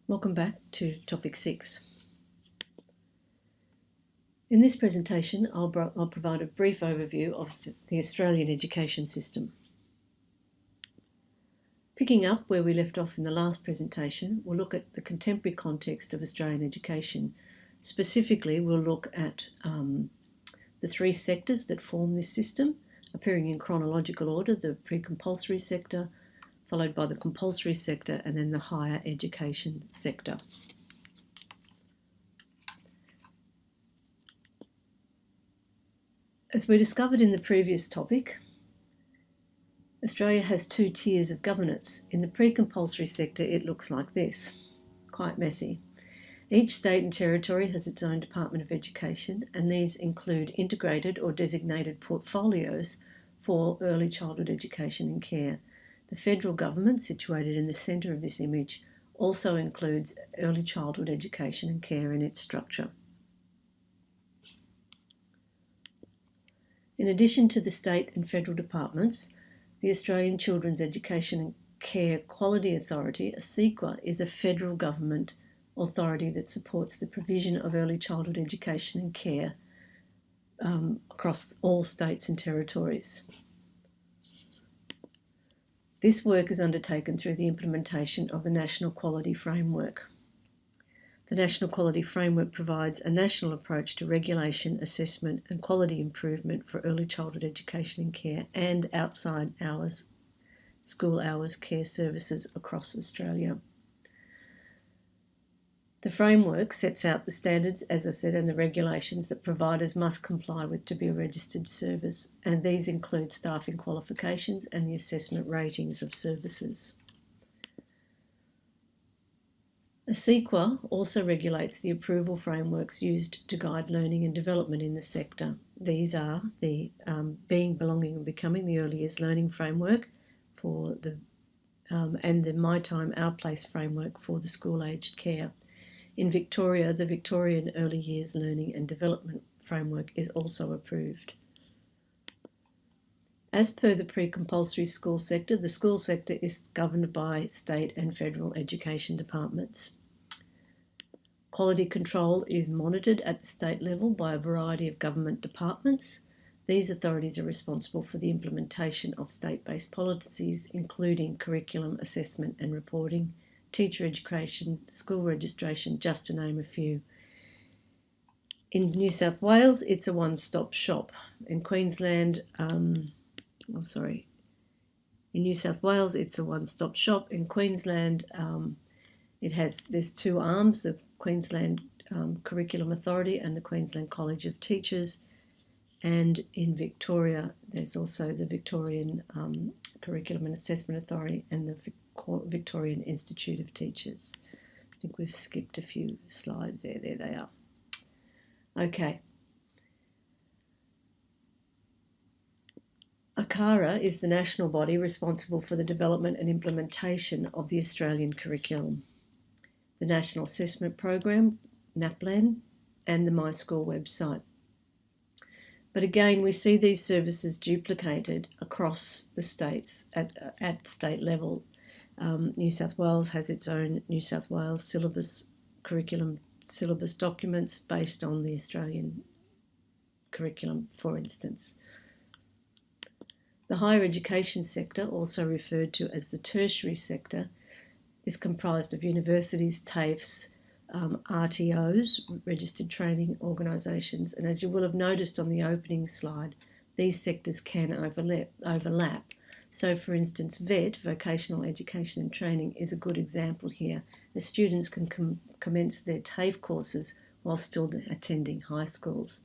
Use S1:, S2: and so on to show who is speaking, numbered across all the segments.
S1: Welcome back to Topic 6. In this presentation, I'll provide a brief overview of the Australian education system. Picking up where we left off in the last presentation, we'll look at the contemporary context of Australian education. Specifically, we'll look at the three sectors that form this system, appearing in chronological order: the pre-compulsory sector, followed by the compulsory sector, and then the higher education sector. As we discovered in the previous topic, Australia has two tiers of governance. In the pre-compulsory sector, it looks like this, quite messy. Each state and territory has its own Department of Education, and these include integrated or designated portfolios for early childhood education and care. The federal government, situated in the centre of this image, also includes early childhood education and care in its structure. In addition to the state and federal departments, the Australian Children's Education and Care Quality Authority, ACEQA, is a federal government authority that supports the provision of early childhood education and care across all states and territories. This work is undertaken through the implementation of the National Quality Framework. The National Quality Framework provides a national approach to regulation, assessment and quality improvement for early childhood education and care and outside hours, school hours care services across Australia. The framework sets out the standards, as I said, and the regulations that providers must comply with to be a registered service, and these include staffing qualifications and the assessment ratings of services. ACEQA also regulates the approval frameworks used to guide learning and development in the sector. These are the Being, Belonging and Becoming, the Early Years Learning Framework for and the My Time, Our Place framework for the school-aged care. In Victoria, the Victorian Early Years Learning and Development Framework is also approved. As per the pre-compulsory school sector, the school sector is governed by state and federal education departments. Quality control is monitored at the state level by a variety of government departments. These authorities are responsible for the implementation of state-based policies, including curriculum assessment and reporting, teacher education, school registration, just to name a few. In New South Wales, it's a one-stop shop. In Queensland, in New South Wales, it's a one-stop shop. In Queensland, there's two arms, the Queensland Curriculum Authority and the Queensland College of Teachers. And in Victoria, there's also the Victorian Curriculum and Assessment Authority and the Victorian Institute of Teachers. I think we've skipped a few slides there. There they are. Okay. ACARA is the national body responsible for the development and implementation of the Australian curriculum, the National Assessment Program, NAPLAN, and the My School website. But again, we see these services duplicated across the states at state level. New South Wales has its own New South Wales curriculum syllabus documents based on the Australian curriculum, for instance. The higher education sector, also referred to as the tertiary sector, is comprised of universities, TAFEs, RTOs, registered training organisations, and as you will have noticed on the opening slide, these sectors can overlap. So, for instance, VET, Vocational Education and Training, is a good example here, as students can commence their TAFE courses while still attending high schools.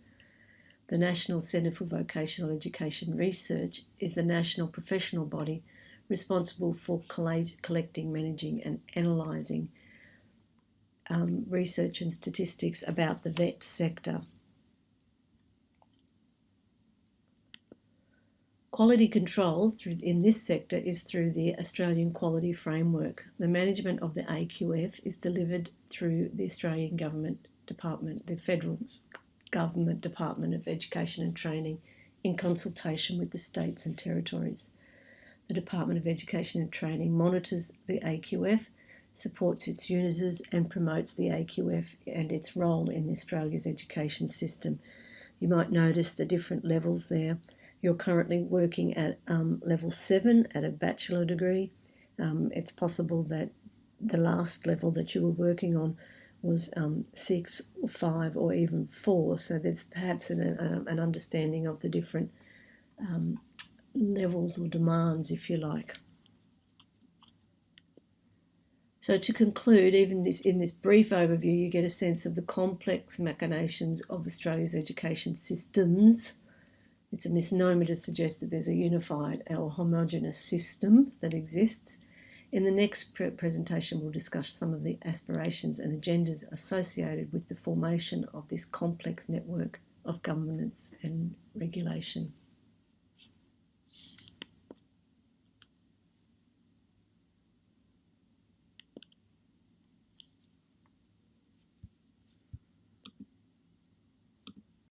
S1: The National Centre for Vocational Education Research is the national professional body responsible for collecting, managing and analysing research and statistics about the VET sector. Quality control in this sector is through the Australian Quality Framework. The management of the AQF is delivered through the Australian Government Department, the Federal Government Department of Education and Training, in consultation with the states and territories. The Department of Education and Training monitors the AQF supports its users and promotes the AQF and its role in Australia's education system. You might notice the different levels there. You're currently working at level 7 at a bachelor degree. It's possible that the last level that you were working on was 6 or 5 or even 4, so there's perhaps an understanding of the different levels or demands, if you like. So to conclude, even in this brief overview, you get a sense of the complex machinations of Australia's education systems. It's a misnomer to suggest that there's a unified or homogeneous system that exists. In the next presentation, we'll discuss some of the aspirations and agendas associated with the formation of this complex network of governance and regulation.